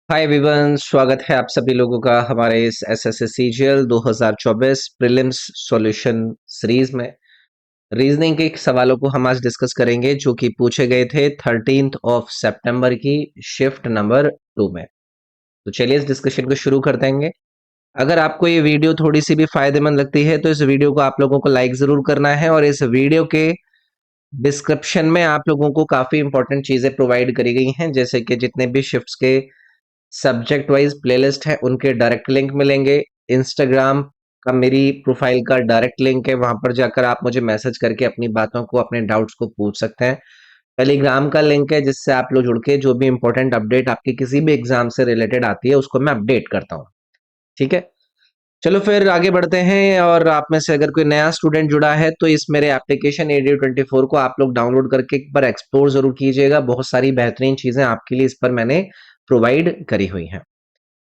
Hi everyone, स्वागत है आप सभी लोगों का हमारे इस SSC CGL 2024 prelims solution series में। रीजनिंग के सवालों को हम आज डिस्कस करेंगे जो कि पूछे गए थे 13th ऑफ सितंबर की शिफ्ट नंबर 2 में। तो चलिए इस डिस्कशन को शुरू कर देंगे। अगर आपको ये वीडियो थोड़ी सी भी फायदेमंद लगती है तो इस वीडियो को आप लोगों को लाइक जरूर करना है, और इस वीडियो के डिस्क्रिप्शन में आप लोगों को काफी इंपॉर्टेंट चीजें प्रोवाइड करी गई हैं, जैसे कि जितने भी शिफ्ट्स के सब्जेक्ट वाइज प्लेलिस्ट है उनके डायरेक्ट लिंक मिलेंगे। इंस्टाग्राम का मेरी प्रोफाइल का डायरेक्ट लिंक है, वहां पर जाकर आप मुझे मैसेज करके अपनी बातों को, अपने डाउट्स को पूछ सकते हैं। टेलीग्राम का लिंक है जिससे आप लोग जुड़ के जो भी इंपॉर्टेंट अपडेट आपके किसी भी एग्जाम से रिलेटेड आती है उसको मैं अपडेट करता हूँ। ठीक है, चलो फिर आगे बढ़ते हैं। और आप में से अगर कोई नया स्टूडेंट जुड़ा है तो इस मेरे एप्लीकेशन AD24 को आप लोग डाउनलोड करके एक बार एक्सप्लोर जरूर कीजिएगा। बहुत सारी बेहतरीन चीजें आपके लिए इस पर मैंने प्रोवाइड करी हुई हैं,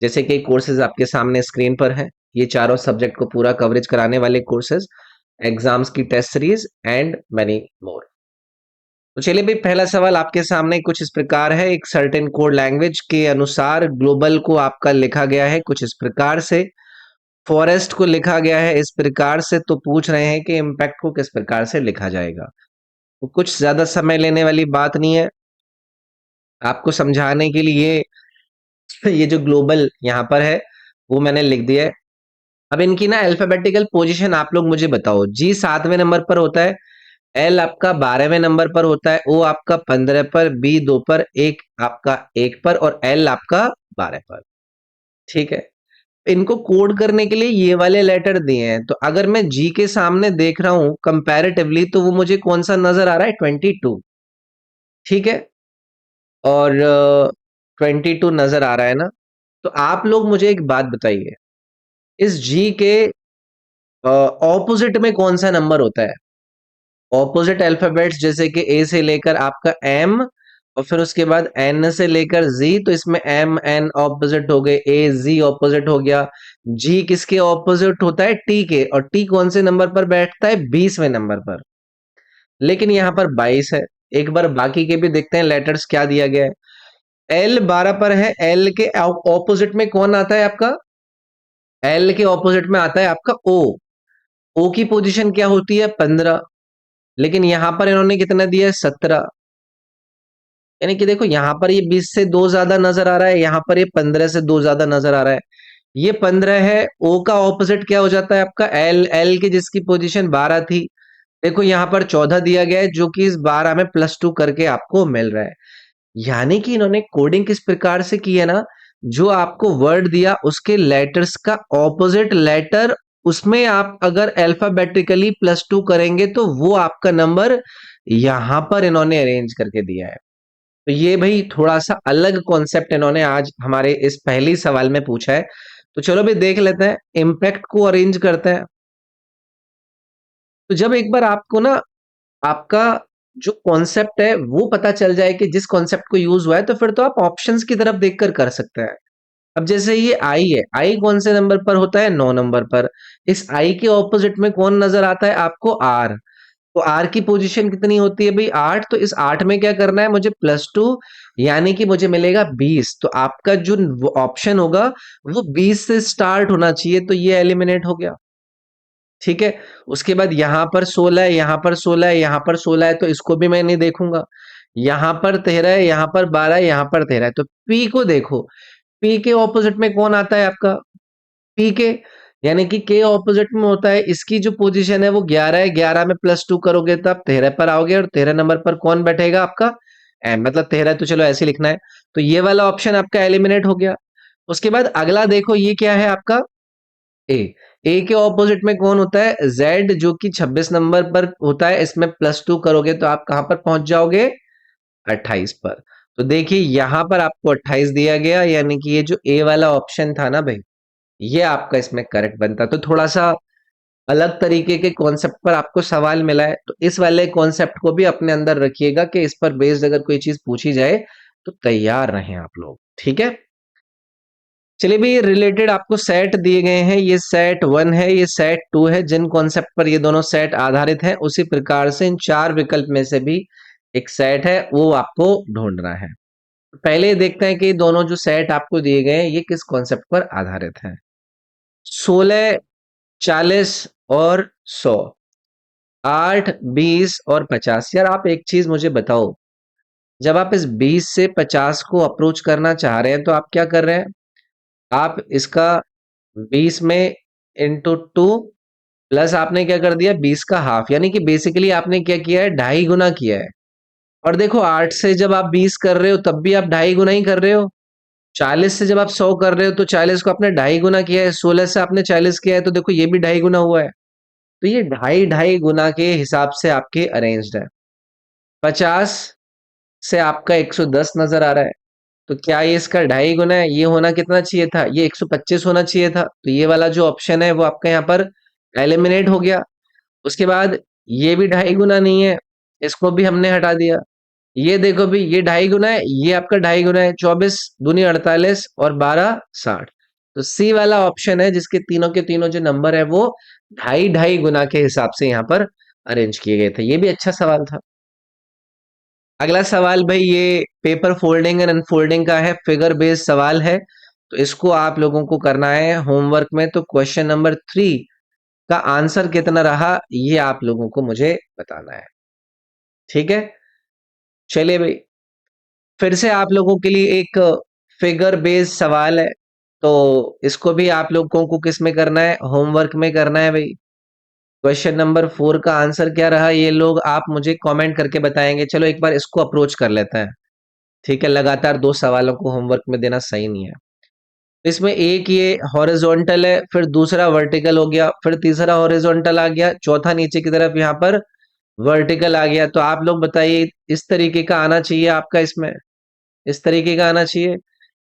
जैसे कि कोर्सेज आपके सामने स्क्रीन पर हैं। ये चारों सब्जेक्ट को पूरा कवरेज कराने वाले कोर्सेज, एग्जाम्स की test series and many more. तो चलिए भाई, पहला सवाल आपके सामने कुछ इस प्रकार है। एक सर्टेन कोड लैंग्वेज के अनुसार ग्लोबल को आपका लिखा गया है कुछ इस प्रकार से, फॉरेस्ट को लिखा गया है इस प्रकार से। तो पूछ रहे हैं कि इम्पैक्ट को किस प्रकार से लिखा जाएगा। तो कुछ ज्यादा समय लेने वाली बात नहीं है आपको समझाने के लिए। ये जो ग्लोबल यहाँ पर है वो मैंने लिख दिया है। अब इनकी ना अल्फाबेटिकल पोजीशन आप लोग मुझे बताओ। जी 7वें नंबर पर होता है, एल आपका 12वें नंबर पर होता है, ओ आपका 15 पर, बी 2 पर, एक आपका 1 पर, और एल आपका 12 पर। ठीक है, इनको कोड करने के लिए ये वाले लेटर दिए हैं। तो अगर मैं जी के सामने देख रहा हूं कंपैरेटिवली तो वो मुझे कौन सा नजर आ रहा है? 22। ठीक है, और 22 नजर आ रहा है ना। तो आप लोग मुझे एक बात बताइए, इस जी के ऑपोजिट में कौन सा नंबर होता है? ऑपोजिट अल्फाबेट्स जैसे कि ए से लेकर आपका एम, और फिर उसके बाद एन से लेकर जी, तो इसमें एम एन ऑपोजिट हो गए, ए जी ऑपोजिट हो गया। जी किसके ऑपोजिट होता है? टी के, और टी कौन से नंबर पर बैठता है? 20वें नंबर पर। लेकिन यहाँ पर 22 है। एक बार बाकी के भी देखते हैं लेटर्स क्या दिया गया है। एल 12 पर है, एल के ऑपोजिट में कौन आता है आपका? एल के ऑपोजिट में आता है आपका ओ। ओ की पोजीशन क्या होती है? 15। लेकिन यहां पर इन्होंने कितना दिया है? 17। यानी कि देखो, यहां पर ये 20 से 2 ज्यादा नजर आ रहा है, यहां पर ये 15 से 2 ज्यादा नजर आ रहा है। ये 15 है, ओ का ऑपोजिट क्या हो जाता है आपका? एल। एल की जिसकी पोजीशन 12 थी, देखो यहां पर 14 दिया गया है, जो कि इस 12 में +2 करके आपको मिल रहा है। यानी कि इन्होंने कोडिंग किस प्रकार से की है ना, जो आपको वर्ड दिया उसके लेटर्स का ऑपोजिट लेटर, उसमें आप अगर अल्फाबेटिकली +2 करेंगे तो वो आपका नंबर यहां पर इन्होंने अरेंज करके दिया है। तो ये भाई थोड़ा सा अलग कॉन्सेप्ट इन्होंने आज हमारे इस पहली सवाल में पूछा है। तो चलो भाई देख लेते हैं, इम्पैक्ट को अरेंज करते हैं। तो जब एक बार आपको ना आपका जो कॉन्सेप्ट है वो पता चल जाए कि जिस कॉन्सेप्ट को यूज हुआ है, तो फिर तो आप ऑप्शंस की तरफ देखकर कर सकते हैं। अब जैसे ये आई है, आई कौन से नंबर पर होता है? 9 नंबर पर। इस आई के ऑपोजिट में कौन नजर आता है आपको? आर। तो आर की पोजीशन कितनी होती है भाई? 8। तो इस 8 में क्या करना है मुझे? +2, यानी कि मुझे मिलेगा 20। तो आपका जो ऑप्शन होगा वो 20 से स्टार्ट होना चाहिए, तो ये एलिमिनेट हो गया। ठीक है, उसके बाद यहां पर 16 है, यहां पर 16 है, यहां पर 16 है, तो इसको भी मैं नहीं देखूंगा। यहां पर 13 है, यहां पर 12 है, यहां पर 13 है, तो पी को देखो। पी के ऑपोजिट में कौन आता है आपका? पी के, यानी कि के ऑपोजिट में होता है, इसकी जो पोजीशन है वो 11 है। 11 में +2 करोगे तो आप 13 पर आओगे, और 13 नंबर पर कौन बैठेगा आपका? एम। मतलब 13, तो चलो ऐसे लिखना है। तो ये वाला ऑप्शन आपका एलिमिनेट हो गया। उसके बाद अगला देखो, ये क्या है आपका? ए। ए के ऑपोजिट में कौन होता है? जेड, जो कि 26 नंबर पर होता है। इसमें +2 करोगे तो आप कहां पर पहुंच जाओगे? 28 पर। तो देखिए यहां पर आपको 28 दिया गया, यानी कि ये जो ए वाला ऑप्शन था ना भाई, ये आपका इसमें करेक्ट बनता। तो थोड़ा सा अलग तरीके के कॉन्सेप्ट पर आपको सवाल मिला है, तो इस वाले कॉन्सेप्ट को भी अपने अंदर रखिएगा कि इस पर बेस्ड अगर कोई चीज पूछी जाए तो तैयार रहें आप लोग। ठीक है, चलिए भी रिलेटेड आपको सेट दिए गए हैं। ये सेट 1 है, ये सेट 2 है। जिन कॉन्सेप्ट पर ये दोनों सेट आधारित हैं उसी प्रकार से इन चार विकल्प में से भी एक सेट है, वो आपको ढूंढना है। पहले देखते हैं कि दोनों जो सेट आपको दिए गए हैं ये किस कॉन्सेप्ट पर आधारित हैं। 16, 40 और 100, 8, 20 और 50। यार आप एक चीज मुझे बताओ, जब आप इस 20 से 50 को अप्रोच करना चाह रहे हैं तो आप क्या कर रहे हैं? आप इसका 20 में इंटू 2 प्लस आपने क्या कर दिया 20 का हाफ, यानी कि बेसिकली आपने क्या किया है, ढाई गुना किया है। और देखो 8 से जब आप 20 कर रहे हो तब भी आप ढाई गुना ही कर रहे हो। 40 से जब आप 100 कर रहे हो तो 40 को आपने ढाई गुना किया है, 16 से आपने 40 किया है तो देखो ये भी ढाई गुना हुआ है। तो ये ढाई ढाई गुना के हिसाब से आपके अरेंज्ड है। 50 से आपका 110 नजर आ रहा है, तो क्या ये इसका ढाई गुना है? ये होना कितना चाहिए था, ये 125 होना चाहिए था। तो ये वाला जो ऑप्शन है वो आपका यहाँ पर एलिमिनेट हो गया। उसके बाद ये भी ढाई गुना नहीं है, इसको भी हमने हटा दिया। ये देखो भी ये ढाई गुना है, ये आपका ढाई गुना है। 24 दूनी 48 और 12 60। तो सी वाला ऑप्शन है जिसके तीनों के तीनों जो नंबर है वो ढाई ढाई गुना के हिसाब से यहाँ पर अरेंज किए गए थे। ये भी अच्छा सवाल था। अगला सवाल भाई ये पेपर फोल्डिंग एंड अनफोल्डिंग का है, फिगर बेस्ड सवाल है। तो इसको आप लोगों को करना है होमवर्क में। तो क्वेश्चन नंबर 3 का आंसर कितना रहा ये आप लोगों को मुझे बताना है। ठीक है, चलिए भाई फिर से आप लोगों के लिए एक फिगर बेस्ड सवाल है। तो इसको भी आप लोगों को किस में करना है, होमवर्क में करना है भाई। क्वेश्चन नंबर 4 का आंसर क्या रहा ये लोग आप मुझे कमेंट करके बताएंगे। चलो एक बार इसको अप्रोच कर लेते हैं। ठीक है, लगातार दो सवालों को होमवर्क में देना सही नहीं है। इसमें एक ये हॉरिजॉन्टल है, फिर दूसरा वर्टिकल हो गया, फिर तीसरा हॉरिजॉन्टल आ गया, चौथा नीचे की तरफ यहाँ पर वर्टिकल आ गया। तो आप लोग बताइए इस तरीके का आना चाहिए आपका, इसमें इस तरीके का आना चाहिए।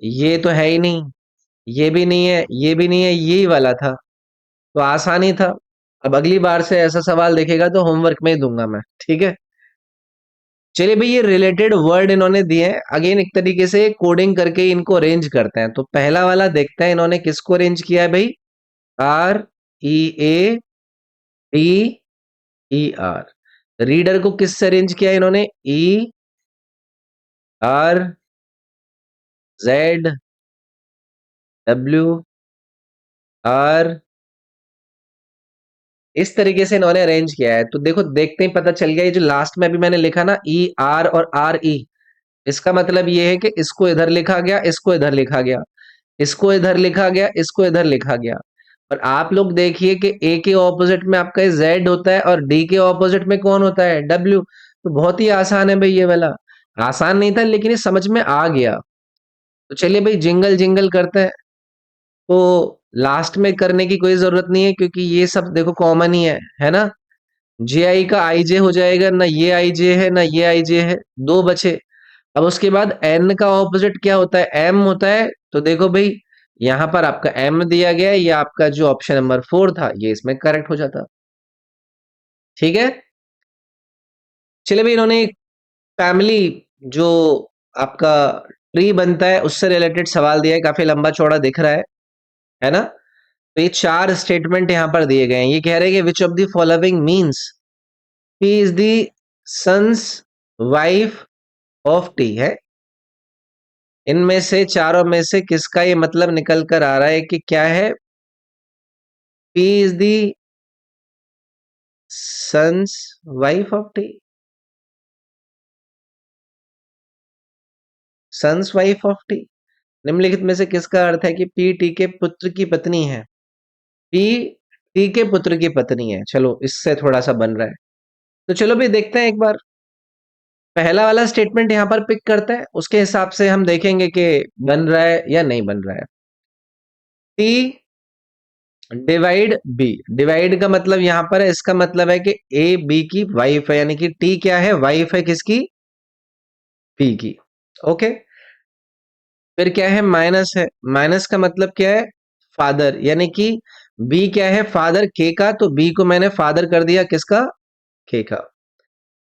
ये तो है ही नहीं, ये भी नहीं है, ये भी नहीं है, यही वाला था। तो आसानी था। अब अगली बार से ऐसा सवाल देखेगा तो होमवर्क में ही दूंगा मैं, ठीक है। चलिए भाई ये रिलेटेड वर्ड इन्होंने दिए हैं, अगेन एक तरीके से कोडिंग करके इनको अरेंज करते हैं। तो पहला वाला देखते हैं इन्होंने किसको अरेंज किया है भाई। READER। रीडर को किससे अरेंज किया है इन्होंने, ERZW इस तरीके से इन्होंने अरेंज किया है। तो देखो देखते ही पता चल गया, ये जो लास्ट में अभी मैंने लिखा ना ER और RE, इसका मतलब ये है कि इसको इधर लिखा गया, इसको इधर लिखा गया, इसको इधर लिखा गया, इसको इधर लिखा गया। और आप लोग देखिए कि ए के ऑपोजिट में आपका जेड होता है और डी के ऑपोजिट में कौन होता है, डब्ल्यू। तो बहुत ही आसान है भाई ये वाला। आसान नहीं था लेकिन ये समझ में आ गया। तो चलिए भाई जिंगल जिंगल करते हैं। तो लास्ट में करने की कोई जरूरत नहीं है क्योंकि ये सब देखो कॉमन ही है ना। जे आई का आई जे हो जाएगा ना, ये आई जे है ना ये आई जे है, दो बचे। अब उसके बाद एन का ऑपोजिट क्या होता है, एम होता है। तो देखो भाई यहां पर आपका एम दिया गया है, ये आपका जो ऑप्शन नंबर 4 था ये इसमें करेक्ट हो जाता। ठीक है, चलिए भाई इन्होंने फैमिली जो आपका ट्री बनता है उससे रिलेटेड सवाल दिया है, काफी लंबा चौड़ा दिख रहा है ना। तो ये चार स्टेटमेंट यहां पर दिए गए हैं। ये कह रहे हैं कि which of the following means P is the son's wife of T है। इनमें से चारों में से किसका ये मतलब निकल कर आ रहा है कि क्या है, P is the son's wife of T, son's wife of T. निम्नलिखित में से किसका अर्थ है कि पी टी के पुत्र की पत्नी है। पी टी के पुत्र की पत्नी है। चलो इससे थोड़ा सा बन रहा है। तो चलो भी देखते हैं एक बार। पहला वाला स्टेटमेंट यहां पर पिक करते हैं, उसके हिसाब से हम देखेंगे कि बन रहा है या नहीं बन रहा है। टी डिवाइड बी, डिवाइड का मतलब यहां पर है, इसका मतलब है कि ए बी की वाइफ है, यानी कि टी क्या है, वाइफ है किसकी, पी की। ओके, फिर क्या है, माइनस है। माइनस का मतलब क्या है, फादर, यानी कि बी क्या है, फादर के का। तो बी को मैंने फादर कर दिया किसका, के का।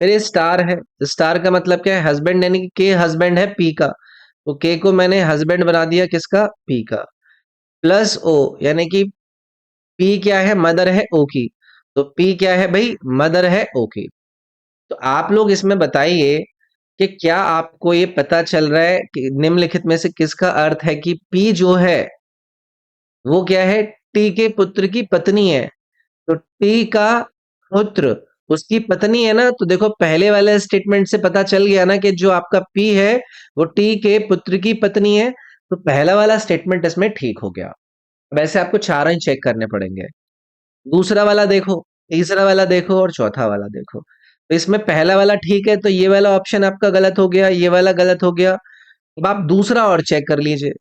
फिर ये स्टार है, स्टार का मतलब क्या है, हस्बैंड, यानी कि के हस्बैंड है पी का। तो के को मैंने हस्बैंड बना दिया किसका, पी का। प्लस ओ, यानी कि पी क्या है, मदर है ओ की। तो पी क्या है भाई, मदर है ओ की। तो आप लोग इसमें बताइए कि क्या आपको ये पता चल रहा है कि निम्नलिखित में से किसका अर्थ है कि पी जो है वो क्या है, टी के पुत्र की पत्नी है। तो टी का पुत्र उसकी पत्नी है ना, तो देखो पहले वाले स्टेटमेंट से पता चल गया ना कि जो आपका पी है वो टी के पुत्र की पत्नी है। तो पहला वाला स्टेटमेंट इसमें ठीक हो गया। वैसे आपको चारों ही चेक करने पड़ेंगे। दूसरा वाला देखो, तीसरा वाला देखो और चौथा वाला देखो। तो इसमें पहला वाला ठीक है, तो ये वाला ऑप्शन आपका गलत हो गया, ये वाला गलत हो गया। अब आप दूसरा और चेक कर लीजिए।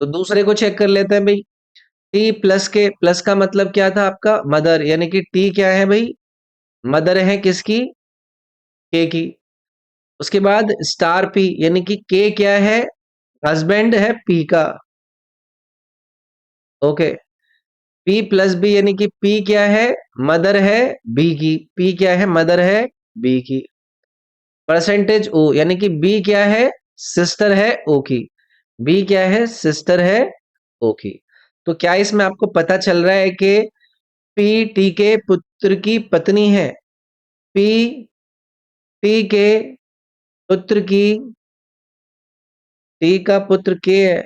तो दूसरे को चेक कर लेते हैं भाई। टी प्लस के प्लस का मतलब क्या था आपका, मदर, यानी कि टी क्या है भाई, मदर है किसकी, के की। उसके बाद स्टार पी यानी कि के क्या है, हस्बैंड है पी का। ओके। पी प्लस बी यानी कि पी क्या है, मदर है बी की। पी क्या है, मदर है बी की। परसेंटेज ओ यानी कि बी क्या है, सिस्टर है ओ की। बी क्या है, सिस्टर है ओ की। तो क्या इसमें आपको पता चल रहा है कि पी टी के पुत्र की पत्नी है। पी टी के पुत्र की, टी का पुत्र के है,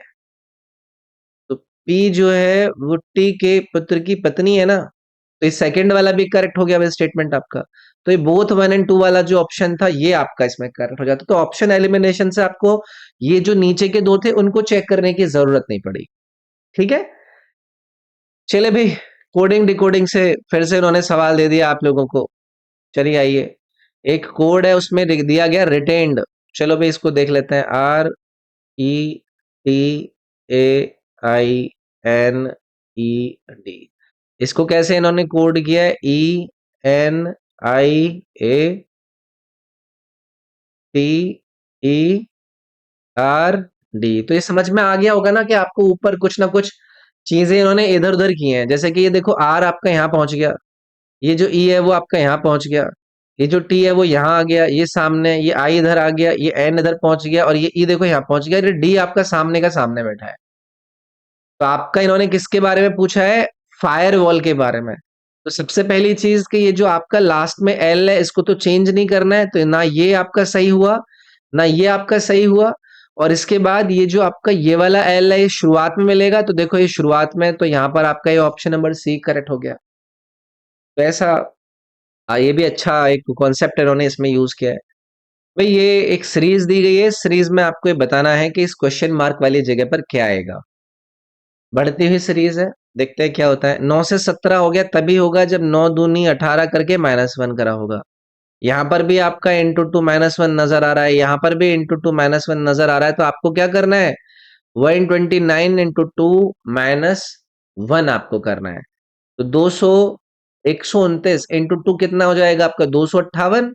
तो पी जो है वो टी के पुत्र की पत्नी है ना। तो ये सेकंड वाला भी करेक्ट हो गया स्टेटमेंट आपका। तो ये बोथ वन एंड टू वाला जो ऑप्शन था ये आपका इसमें करेक्ट हो जाता। तो ऑप्शन एलिमिनेशन से आपको ये जो नीचे के दो थे उनको चेक करने की जरूरत नहीं पड़ी। ठीक है, चले भाई। कोडिंग डिकोडिंग से फिर से इन्होंने सवाल दे दिया आप लोगों को। चलिए आइए, एक कोड है उसमें दिया गया रिटेन्ड। चलो भाई इसको देख लेते हैं। RETAINED। इसको कैसे इन्होंने कोड किया है, ENIATERD। तो ये समझ में आ गया होगा ना कि आपको ऊपर कुछ ना कुछ चीजें इन्होंने इधर उधर की हैं। जैसे कि ये देखो आर आपका यहाँ पहुंच गया, ये जो ई है वो आपका यहाँ पहुंच गया, ये जो टी है वो यहाँ आ गया, ये सामने, ये आई इधर आ गया, ये एन इधर पहुंच गया, और ये ई देखो यहाँ पहुंच गया, ये डी आपका सामने का सामने बैठा है। तो आपका इन्होंने किसके बारे में पूछा है, फायर वॉल के बारे में। तो सबसे पहली चीज कि ये जो आपका लास्ट में एल है इसको तो चेंज नहीं करना है, तो ना ये आपका सही हुआ ना ये आपका सही हुआ। और इसके बाद ये जो आपका ये वाला एल है ये शुरुआत में मिलेगा, तो देखो ये शुरुआत में, तो यहाँ पर आपका ये ऑप्शन नंबर सी करेक्ट हो गया। तो ऐसा ये भी अच्छा एक कॉन्सेप्ट इन्होंने इसमें यूज किया है। भाई ये एक सीरीज दी गई है, सीरीज में आपको ये बताना है कि इस क्वेश्चन मार्क वाली जगह पर क्या आएगा। बढ़ती हुई सीरीज है, देखते हैं क्या होता है। 9 से 17 हो गया तभी होगा जब 9 दूनी 18 करके -1 करा होगा। यहाँ पर भी आपका इंटू टू -1 नजर आ रहा है, यहाँ पर भी इंटू टू -1 नजर आ रहा है। तो आपको क्या करना है, 129 इंटू टू -1 आपको करना है। तो 200, 129 इंटू टू कितना हो जाएगा आपका, 258।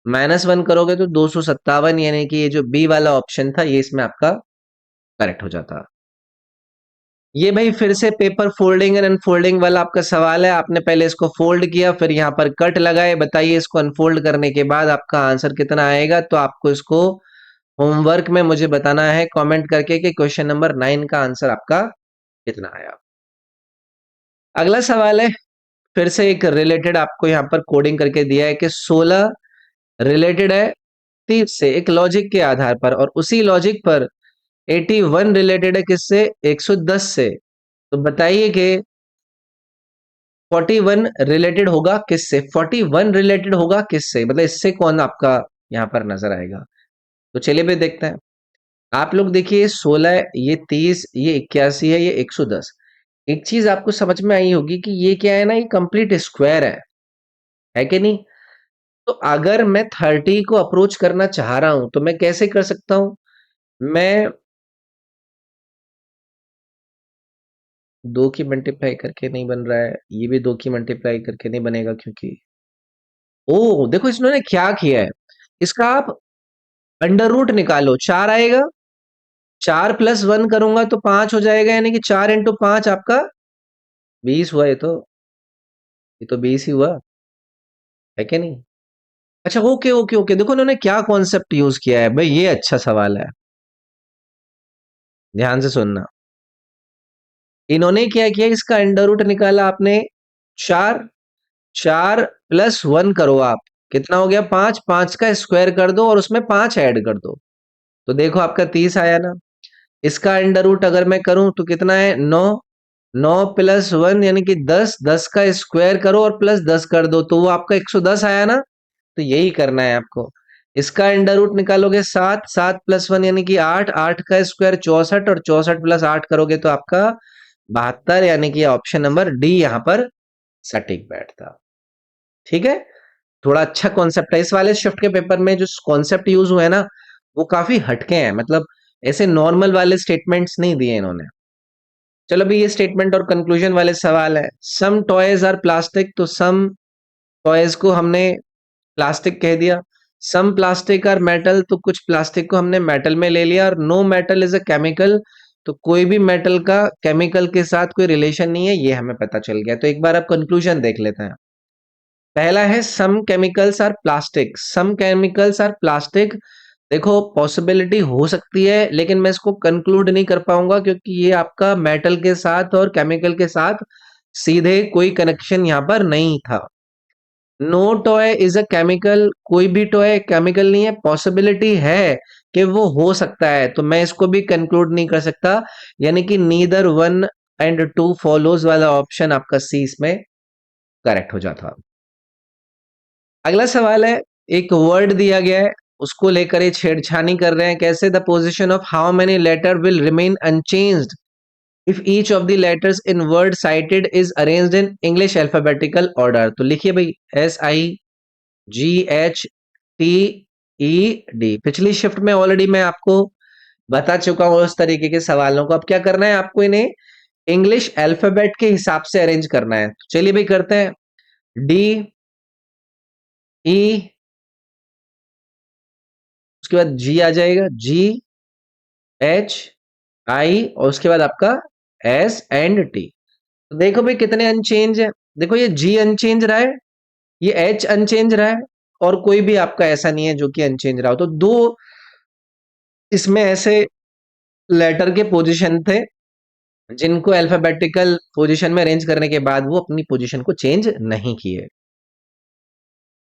-1 करोगे तो 257, यानी कि ये जो बी वाला ऑप्शन था ये इसमें आपका करेक्ट हो जाता। ये भाई फिर से पेपर फोल्डिंग एंड अनफोल्डिंग वाला आपका सवाल है। आपने पहले इसको फोल्ड किया, फिर यहाँ पर कट लगाए। बताइए इसको अनफोल्ड करने के बाद आपका आंसर कितना आएगा। तो आपको इसको होमवर्क में मुझे बताना है कमेंट करके कि क्वेश्चन नंबर 9 का आंसर आपका कितना आया। अगला सवाल है, फिर से एक रिलेटेड आपको यहाँ पर कोडिंग करके दिया है कि 16 रिलेटेड है 30 से एक लॉजिक के आधार पर, और उसी लॉजिक पर 81 रिलेटेड है किससे, 110 से। तो बताइए कि 41 रिलेटेड होगा किससे, 41 रिलेटेड होगा किससे, मतलब इससे कौन आपका यहाँ पर नजर आएगा। तो चलिए भी देखते हैं। आप लोग देखिए 16, ये 30, ये 81 है, ये 110। एक चीज आपको समझ में आई होगी कि ये क्या है ना, ये कंप्लीट स्क्वायर है कि नहीं। तो अगर मैं 30 को अप्रोच करना चाह रहा हूं तो मैं कैसे कर सकता हूं, मैं 2 की मल्टीप्लाई करके नहीं बन रहा है, ये भी 2 की मल्टीप्लाई करके नहीं बनेगा क्योंकि, ओ देखो इसने क्या किया है, इसका आप अंडर रूट निकालो, 4 आएगा। 4 प्लस 1 करूंगा तो 5 हो जाएगा, यानी कि 4 इंटू 5 आपका 20 हुआ। ये तो 20 ही हुआ, है कि नहीं। अच्छा ओके ओके ओके, देखो उन्होंने क्या कॉन्सेप्ट यूज किया है भाई, ये अच्छा सवाल है, ध्यान से सुनना। इन्होंने क्या किया, इसका अंडर रूट निकाला आपने 4, 4 प्लस 1 करो आप, कितना हो गया 5, 5 का स्क्वायर कर दो और उसमें 5 ऐड कर दो, तो देखो आपका 30 आया ना। इसका अंडर रूट अगर मैं करूं तो कितना है 9, 9 प्लस 1 यानी कि 10, 10 का स्क्वायर करो और प्लस 10 कर दो, तो वो आपका 110 आया ना। तो यही करना है आपको। इसका अंडर रूट निकालोगे 7, 7 प्लस 1 यानी कि 8, 8 का स्क्वायर 64 और 64 प्लस 8 करोगे तो आपका 72, यानी कि ऑप्शन नंबर डी यहाँ पर सटीक बैठता। ठीक है, थोड़ा अच्छा कॉन्सेप्ट है इस वाले शिफ्ट के पेपर में। जो कॉन्सेप्ट यूज हुए हैं ना वो काफी हटके हैं, मतलब ऐसे नॉर्मल वाले स्टेटमेंट्स नहीं दिए इन्होंने। चलो अभी ये स्टेटमेंट और कंक्लूजन वाले सवाल है। सम टॉयज आर प्लास्टिक, तो सम टॉयज को हमने प्लास्टिक कह दिया। सम प्लास्टिक आर मेटल, तो कुछ प्लास्टिक को हमने मेटल में ले लिया। और no metal is a chemical, तो कोई भी मेटल का केमिकल के साथ कोई रिलेशन नहीं है, ये हमें पता चल गया। तो एक बार आप कंक्लूजन देख लेते हैं। पहला है some chemicals are plastic, some chemicals are plastic. देखो पॉसिबिलिटी हो सकती है लेकिन मैं इसको कंक्लूड नहीं कर पाऊंगा क्योंकि ये आपका मेटल के साथ और केमिकल के साथ सीधे कोई कनेक्शन यहाँ पर नहीं था। No toy is a chemical, कोई भी टॉय केमिकल नहीं है। पॉसिबिलिटी है कि वो हो सकता है, तो मैं इसको भी कंक्लूड नहीं कर सकता, यानी कि नीदर 1 एंड 2 फॉलोज वाला ऑप्शन आपका सी इसमें करेक्ट हो जाता। अगला सवाल है, एक वर्ड दिया गया है उसको लेकर ये छेड़छानी कर रहे हैं। कैसे, the position of how many letter will remain unchanged if each of the letters in word sighted is arranged in English alphabetical order. तो लिखिए भाई, SIGHTED। पिछली शिफ्ट में ऑलरेडी मैं आपको बता चुका हूं उस तरीके के सवालों को। अब क्या करना है आपको, इन्हें इंग्लिश अल्फाबेट के हिसाब से अरेंज करना है। तो चलिए भाई करते हैं। DE, उसके बाद जी आ जाएगा, GHI, और उसके बाद आपका ST। तो देखो भाई कितने अनचेंज है। देखो ये जी अनचेंज रहा है, ये एच अनचेंज रहा है, और कोई भी आपका ऐसा नहीं है जो कि अनचेंज रहा हो। तो दो इसमें ऐसे लेटर के पोजीशन थे जिनको अल्फाबेटिकल पोजीशन में अरेंज करने के बाद वो अपनी पोजीशन को चेंज नहीं किए।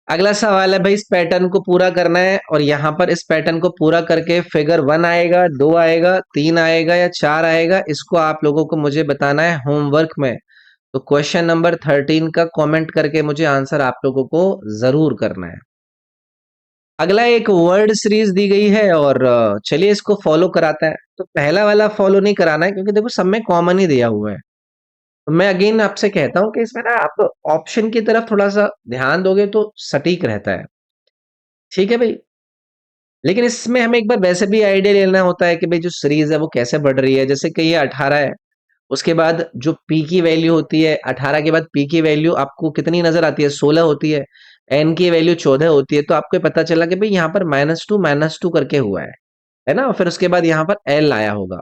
अगला सवाल है भाई, इस पैटर्न को पूरा करना है और यहाँ पर इस पैटर्न को पूरा करके फिगर 1 आएगा, 2 आएगा, 3 आएगा या 4 आएगा, इसको आप लोगों को मुझे बताना है होमवर्क में। तो क्वेश्चन नंबर 13 का कमेंट करके मुझे आंसर आप लोगों को जरूर करना है। अगला एक वर्ड सीरीज दी गई है और चलिए इसको फॉलो कराता है। तो पहला वाला फॉलो नहीं कराना है क्योंकि देखो सब में कॉमन ही दिया हुआ है। तो मैं अगेन आपसे कहता हूं कि इसमें ना आप ऑप्शन की तरफ थोड़ा सा ध्यान दोगे तो सटीक रहता है। ठीक है भाई, लेकिन इसमें हमें एक बार वैसे भी आइडिया लेना होता है कि भाई जो सीरीज है वो कैसे बढ़ रही है। जैसे कि ये 18 है, उसके बाद जो पी की वैल्यू होती है 18 के बाद पी की वैल्यू आपको कितनी नजर आती है, 16 होती है। एन की वैल्यू 14 होती है, तो आपको पता चला कि भाई यहाँ पर -2 करके हुआ है ना। और फिर उसके बाद यहाँ पर एल आया होगा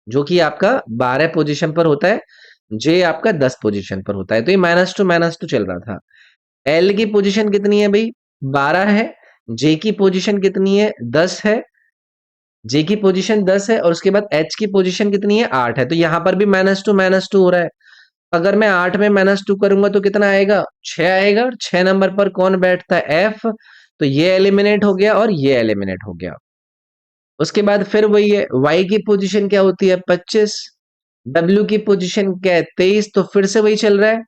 जो कि आपका 12 पोजीशन पर होता है, जे आपका 10 पोजीशन पर होता है। तो ये -2 चल रहा था। एल की पोजीशन कितनी है भाई, 12 है। जे की पोजीशन कितनी है, 10 है। जे की पोजीशन 10 है और उसके बाद एच की पोजीशन कितनी है, 8 है। तो यहाँ पर भी -2 हो रहा है। अगर मैं 8 में -2 करूंगा तो कितना आएगा, 6 आएगा। और 6 नंबर पर कौन बैठता है, एफ। तो ये एलिमिनेट हो गया और ये एलिमिनेट हो गया। उसके बाद फिर वही है, वाई की पोजीशन क्या होती है, 25। डब्ल्यू की पोजीशन क्या है, 23। तो फिर से वही चल रहा है।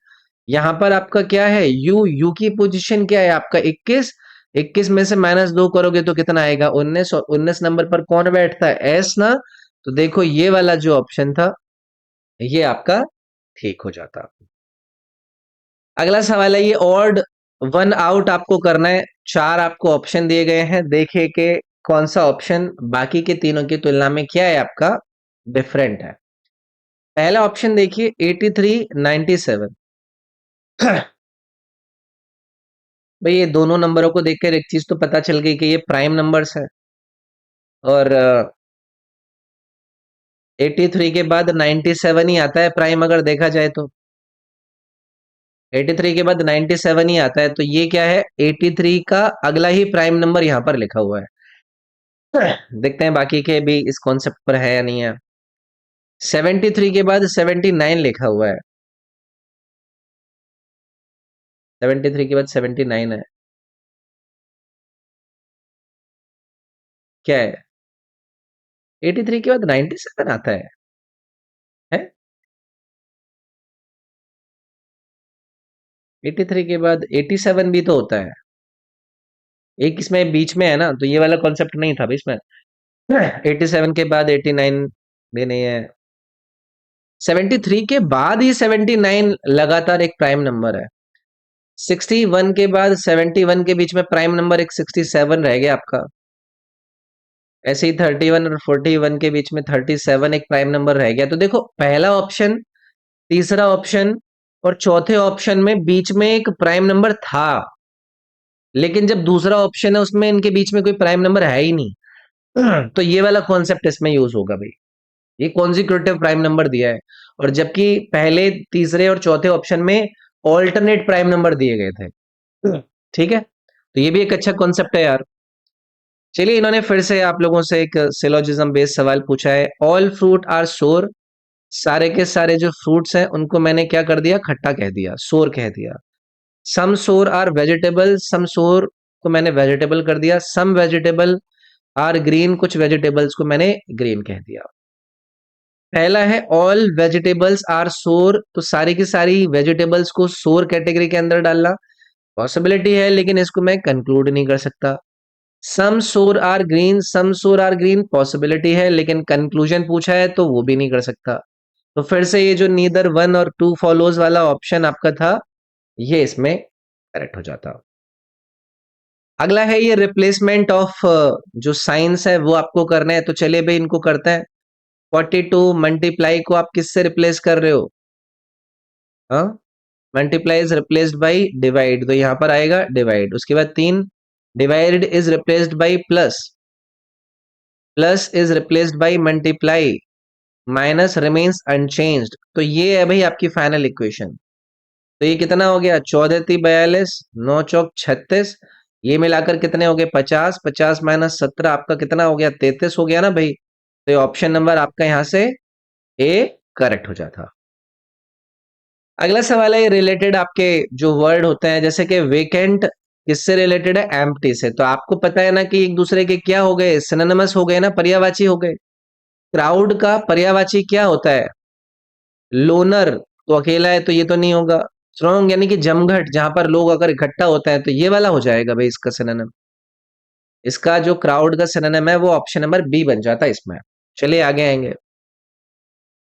यहाँ पर आपका क्या है, यू, यू की पोजीशन क्या है आपका 21। 21 में से -2 करोगे तो कितना आएगा, 19। और 19 नंबर पर कौन बैठता है, एस ना। तो देखो ये वाला जो ऑप्शन था ये आपका ठीक हो जाता। अगला सवाल है, ये ऑड वन आउट आपको करना है। 4 आपको ऑप्शन दिए गए हैं, देखिए कि कौन सा ऑप्शन बाकी के तीनों की तुलना में क्या है आपका डिफरेंट है। पहला ऑप्शन देखिए 83, 97। भाई ये दोनों नंबरों को देखकर एक चीज तो पता चल गई कि ये प्राइम नंबर्स है। और 83 के बाद 97 ही आता है प्राइम, अगर देखा जाए तो 83 के बाद 97 ही आता है। तो ये क्या है, 83 का अगला ही प्राइम नंबर यहाँ पर लिखा हुआ है। देखते हैं बाकी के भी इस कॉन्सेप्ट पर है या नहीं है। 73 के बाद 79 लिखा हुआ है, 73 के बाद 79 है। क्या है? 83 के बाद 97 आता है? 83 के बाद 87 भी तो होता है। एक इसमें बीच में है ना, तो ये वाला कॉन्सेप्ट नहीं था भी इसमें। 87 के बाद 89 भी नहीं है। 73 के बाद ही 79 लगातार एक प्राइम नंबर है। 61 के बाद 71 के बीच में प्राइम नंबर एक 67 रह गया आपका। ऐसे ही 31 और 41 के बीच में 37 एक प्राइम नंबर रह गया। तो देखो, पहला ऑप्शन, तीसरा ऑप्शन और चौथे ऑप्शन में बीच में एक प्राइम नंबर था, लेकिन जब दूसरा ऑप्शन है उसमें इनके बीच में कोई प्राइम नंबर है ही नहीं। तो ये वाला कॉन्सेप्ट इसमें यूज होगा भाई। ये कॉन्जिक्यूटिव प्राइम नंबर दिया है, और जबकि पहले, तीसरे और चौथे ऑप्शन में ऑल्टरनेट प्राइम नंबर दिए गए थे। ठीक है, तो ये भी एक अच्छा कॉन्सेप्ट है यार। चलिए, इन्होंने फिर से आप लोगों से एक सिलोजिज्म बेस्ड सवाल पूछा है। ऑल फ्रूट आर सोर। सारे के सारे जो फ्रूट्स हैं उनको मैंने क्या कर दिया? खट्टा कह दिया, सोर कह दिया। सम सोर आर वेजिटेबल। सम सोर को मैंने वेजिटेबल कर दिया। सम वेजिटेबल आर ग्रीन। कुछ वेजिटेबल्स को मैंने ग्रीन कह दिया। पहला है ऑल वेजिटेबल्स आर सोर, तो सारी की सारी वेजिटेबल्स को सोर कैटेगरी के अंदर डालना पॉसिबिलिटी है, लेकिन इसको मैं कंक्लूड नहीं कर सकता। सम सोर आर ग्रीन। सम सोर आर ग्रीन पॉसिबिलिटी है, लेकिन कंक्लूजन पूछा है तो वो भी नहीं कर सकता। तो फिर से ये जो नीदर वन और टू फॉलोज वाला ऑप्शन आपका था, ये इसमें करेक्ट हो जाता। अगला है ये रिप्लेसमेंट ऑफ जो साइंस है वो आपको करना है, तो चलिए भाई इनको करते हैं। 42 मल्टीप्लाई को आप किससे रिप्लेस कर रहे हो? हाँ, multiply is replaced by divide, तो यहां पर आएगा डिवाइड। उसके बाद 3, divide is replaced by plus. Plus is replaced by multiply. Minus remains unchanged. तो ये है भाई आपकी फाइनल इक्वेशन। तो ये कितना हो गया? 14×3 = 42, 9×4 = 36। ये मिलाकर कितने हो गए? 50। 50 माइनस 17 आपका कितना हो गया? 33 हो गया ना भाई। तो ये ऑप्शन नंबर आपका यहां से ए करेक्ट हो जाता। अगला सवाल है रिलेटेड आपके जो वर्ड होते हैं, जैसे कि वेकेंट किससे रिलेटेड है? एम्प्टी से। तो आपको पता है ना कि एक दूसरे के क्या हो गए? सिनोनिमस हो गए ना, पर्यायवाची हो गए। क्राउड का पर्यायवाची क्या होता है? लोनर। तो अकेला है तो ये तो नहीं होगा। स्ट्रॉन्ग यानी कि जमघट, जहां पर लोग अगर इकट्ठा होते हैं, तो ये वाला हो जाएगा भाई इसका सिनोनिम। इसका जो क्राउड का सिनोनिम है वो ऑप्शन नंबर बी बन जाता है इसमें। चलिए आगे आएंगे।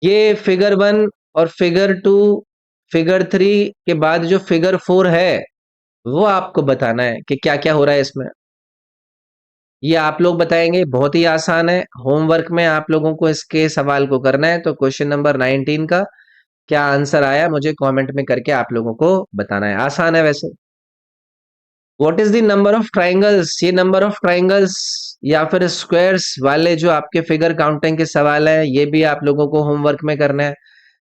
ये फिगर 1 और फिगर 2, फिगर 3 के बाद जो फिगर 4 है, वो आपको बताना है कि क्या क्या हो रहा है इसमें। ये आप लोग बताएंगे, बहुत ही आसान है। होमवर्क में आप लोगों को इसके सवाल को करना है, तो क्वेश्चन नंबर 19 का क्या आंसर आया मुझे कमेंट में करके आप लोगों को बताना है। आसान है वैसे। What is the number of triangles? ये नंबर ऑफ ट्राइंगल्स या फिर स्क्वायर्स वाले जो आपके फिगर काउंटिंग के सवाल है, ये भी आप लोगों को होमवर्क में करना है।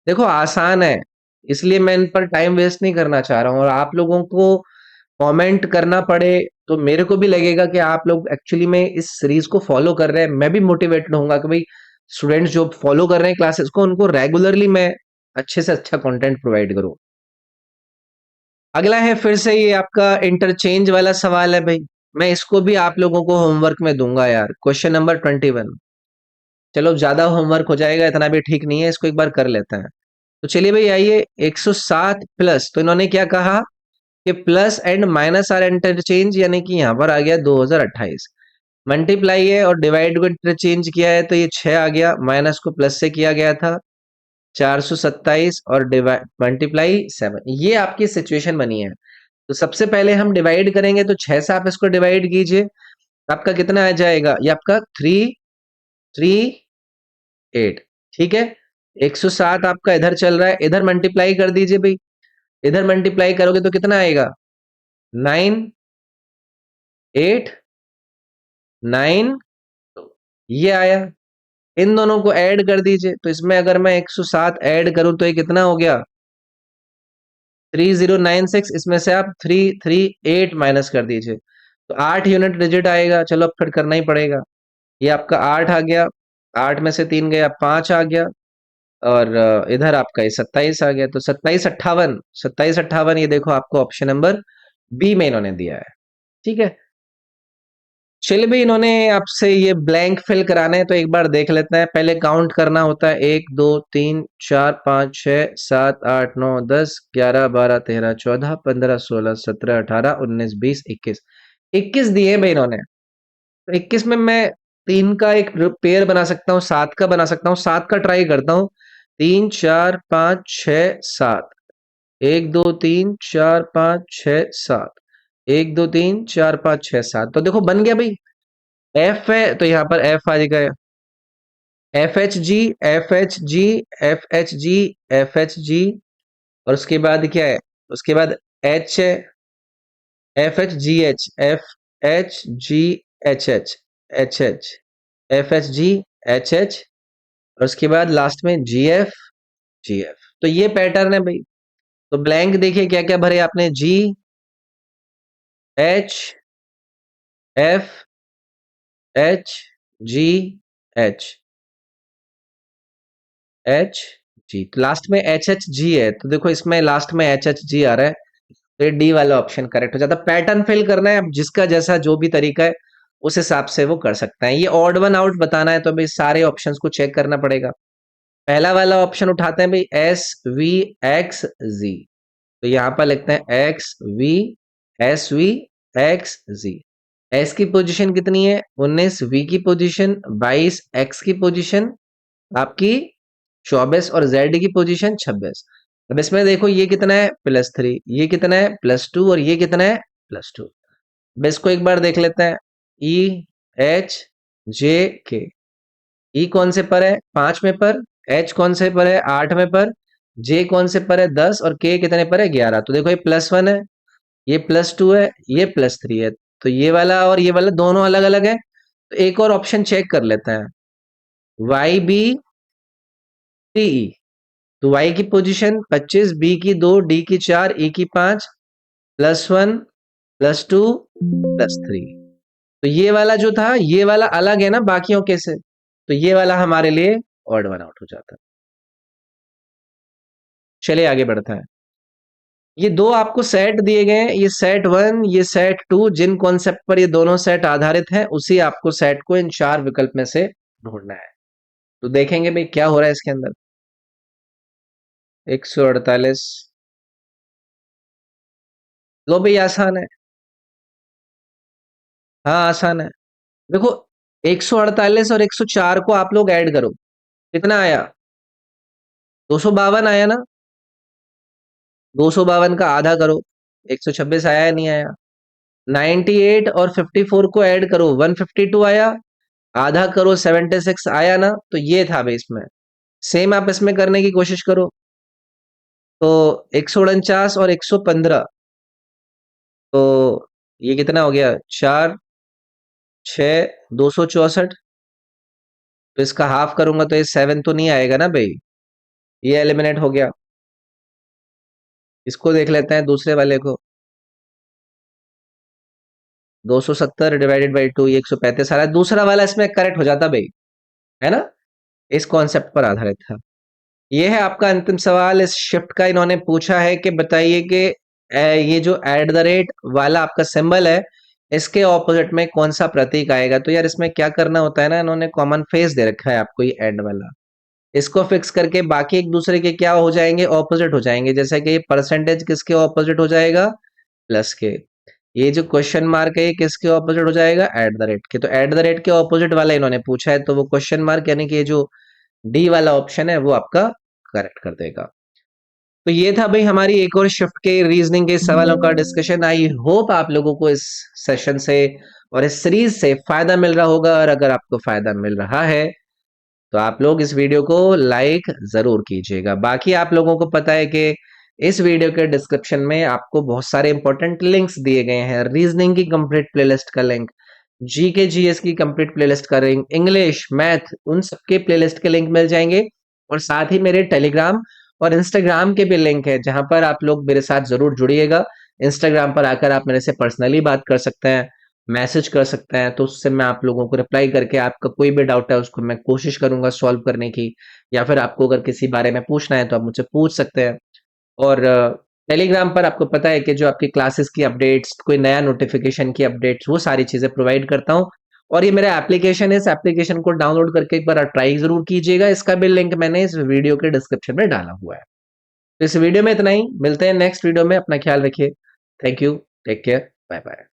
देखो, आसान है, इसलिए मैं इन पर टाइम वेस्ट नहीं करना चाह रहा हूँ। और आप लोगों को कमेंट करना पड़े तो मेरे को भी लगेगा कि आप लोग एक्चुअली में इस सीरीज को फॉलो कर रहे हैं। मैं भी मोटिवेटेड होऊंगा कि भाई स्टूडेंट्स जो फॉलो कर रहे हैं क्लासेस को, उनको रेगुलरली मैं अच्छे से अच्छा कंटेंट प्रोवाइड करूँ। अगला है फिर से ये आपका इंटरचेंज वाला सवाल है भाई। मैं इसको भी आप लोगों को होमवर्क में दूंगा यार। Question number 21। चलो, ज्यादा होमवर्क हो जाएगा, इतना भी ठीक नहीं है, इसको एक बार कर लेते हैं। तो चलिए भाई आइए। 107 प्लस, तो इन्होंने क्या कहा कि plus and minus are interchange, यानी कि यहां पर आ गया 2028। मल्टीप्लाई है और डिवाइड को इंटरचेंज किया है, तो ये 6 आ गया। माइनस को प्लस से किया गया था, 427, और डिवाइड मल्टीप्लाई 7। ये आपकी सिचुएशन बनी है। तो सबसे पहले हम डिवाइड करेंगे, तो 6 से आप इसको डिवाइड कीजिए। आपका कितना आ जाएगा? ये आपका 338। ठीक है, 107 आपका इधर चल रहा है, इधर मल्टीप्लाई कर दीजिए भाई। इधर मल्टीप्लाई करोगे तो कितना आएगा? 989। ये आया। इन दोनों को ऐड कर दीजिए, तो इसमें अगर मैं 107 ऐड करूं तो ये कितना हो गया? 3096। इसमें से आप 338 माइनस कर दीजिए, तो 8 यूनिट डिजिट आएगा। चलो अब फिर करना ही पड़ेगा। ये आपका 8 आ गया। 8 में से 3 गया, 5 आ गया। और इधर आपका ये 27 आ गया। तो 2758, 2758, ये देखो आपको ऑप्शन नंबर बी में इन्होंने दिया है। ठीक है। चलिए भाई, इन्होंने आपसे ये ब्लैंक फिल कराने हैं तो एक बार देख लेते हैं। पहले काउंट करना होता है, 1 2 3 4 5 6 7 8 9 10 11 12 13 14 15 16 17 18 19 20 21 दिए हैं भाई इन्होंने। तो 21 में मैं तीन का एक पेयर बना सकता हूँ, सात का बना सकता हूँ, सात का ट्राई करता हूँ। 3 4 5 6 7, 1 2 3 4 5 6 7, 1 2 3 4 5 6 7। तो देखो बन गया भाई। एफ है तो यहाँ पर एफ आ जाएगा। FHG, FHG, FHG। और उसके बाद क्या है? उसके बाद एच है, FHGH, FHGHH, HH, FHGHH। और उसके बाद लास्ट में GF, GF। तो ये पैटर्न है भाई। तो ब्लैंक देखिए क्या क्या भरे आपने। GHFHGH, HG। तो लास्ट में HHG है, तो देखो इसमें लास्ट में HHG आ रहा है। तो ये डी वाला ऑप्शन करेक्ट हो जाता है। पैटर्न फिल करना है, अब जिसका जैसा जो भी तरीका है उस हिसाब से वो कर सकता है। ये ऑड वन आउट बताना है तो भाई सारे ऑप्शंस को चेक करना पड़ेगा। पहला वाला ऑप्शन उठाते हैं भाई, SVXZ। तो यहाँ पर लिखते हैं SVXZ। एस की पोजीशन कितनी है? 19, वी की पोजीशन 22, एक्स की पोजीशन आपकी 24 और जेड की पोजीशन 26। अब इसमें देखो ये कितना है? +3, ये कितना है? +2, और ये कितना है? +2। अब इसको एक बार देख लेते हैं। EHJK। ई कौन से पर है? 5 में पर। एच कौन से पर है? 8 में पर। जे कौन से पर है? 10। और के कितने पर है? 11। तो देखो ये +1 है, ये +2 है, ये +3 है। तो ये वाला और ये वाला दोनों अलग अलग है। तो एक और ऑप्शन चेक कर लेते हैं, YBTE। तो y की पोजीशन 25, b की 2, d की 4, e की 5, +1, +2, +3। तो ये वाला जो था ये वाला अलग है ना बाकियों के से, तो ये वाला हमारे लिए ऑड वन आउट हो जाता है। चलिए आगे बढ़ता है। ये दो आपको सेट दिए गए हैं, ये सेट वन, ये सेट टू। जिन कॉन्सेप्ट पर ये दोनों सेट आधारित हैं उसी आपको सेट को इन चार विकल्प में से ढूंढना है। तो देखेंगे भाई क्या हो रहा है इसके अंदर। 148। लो भाई आसान है। हाँ आसान है। देखो 148 और 104 को आप लोग ऐड करो, कितना आया? 252 आया ना। 252 का आधा करो, 126 आया या नहीं आया? 98 और 54 को ऐड करो, 152 आया। आधा करो, 76 आया ना। तो ये था बेस में। सेम आप इसमें करने की कोशिश करो। तो 149 और 115, तो ये कितना हो गया? 4 6 264। तो इसका हाफ करूंगा तो ये 7 तो नहीं आएगा ना भाई, ये एलिमिनेट हो गया। इसको देख लेते हैं दूसरे वाले को। 270 डिवाइडेड बाई 2, ये 135 आ रहा है। दूसरा वाला इसमें करेक्ट हो जाता भाई, है ना। इस कॉन्सेप्ट पर आधारित था। ये है आपका अंतिम सवाल। इस शिफ्ट का इन्होंने पूछा है कि बताइए कि ये जो एट द रेट वाला आपका सिंबल है, इसके ऑपोजिट में कौन सा प्रतीक आएगा। तो यार इसमें क्या करना होता है ना, इन्होंने कॉमन फेस दे रखा है आपको, ये एड वाला। इसको फिक्स करके बाकी एक दूसरे के क्या हो जाएंगे? ऑपोजिट हो जाएंगे। जैसे कि ये परसेंटेज किसके ऑपोजिट हो जाएगा? प्लस के। ये जो क्वेश्चन मार्क है ये किसके ऑपोजिट हो जाएगा? एट द रेट के। तो एट द रेट के ऑपोजिट वाला इन्होंने पूछा है, तो वो क्वेश्चन मार्क यानी कि ये जो डी वाला ऑप्शन है वो आपका करेक्ट कर देगा। तो ये था भाई हमारी एक और शिफ्ट के रीजनिंग के सवालों का डिस्कशन। आई होप आप लोगों को इस सेशन से और इस सीरीज से फायदा मिल रहा होगा। और अगर आपको फायदा मिल रहा है तो आप लोग इस वीडियो को लाइक जरूर कीजिएगा। बाकी आप लोगों को पता है कि इस वीडियो के डिस्क्रिप्शन में आपको बहुत सारे इंपॉर्टेंट लिंक्स दिए गए हैं। रीजनिंग की कंप्लीट प्लेलिस्ट का लिंक, जीके जीएस की कंप्लीट प्लेलिस्ट का लिंक, इंग्लिश मैथ उन सबके प्लेलिस्ट के लिंक मिल जाएंगे। और साथ ही मेरे टेलीग्राम और इंस्टाग्राम के भी लिंक है, जहां पर आप लोग मेरे साथ जरूर जुड़िएगा। इंस्टाग्राम पर आकर आप मेरे से पर्सनली बात कर सकते हैं, मैसेज कर सकते हैं, तो उससे मैं आप लोगों को रिप्लाई करके आपका कोई भी डाउट है उसको मैं कोशिश करूंगा सॉल्व करने की। या फिर आपको अगर किसी बारे में पूछना है तो आप मुझसे पूछ सकते हैं। और टेलीग्राम पर आपको पता है कि जो आपकी क्लासेस की अपडेट्स, कोई नया नोटिफिकेशन की अपडेट्स, वो सारी चीज़ें प्रोवाइड करता हूँ। और ये मेरा एप्लीकेशन है, इस एप्लीकेशन को डाउनलोड करके एक बार ट्राई ज़रूर कीजिएगा। इसका भी लिंक मैंने इस वीडियो के डिस्क्रिप्शन में डाला हुआ है। तो इस वीडियो में इतना ही, मिलते हैं नेक्स्ट वीडियो में, अपना ख्याल रखिए। Thank you, take care, bye bye.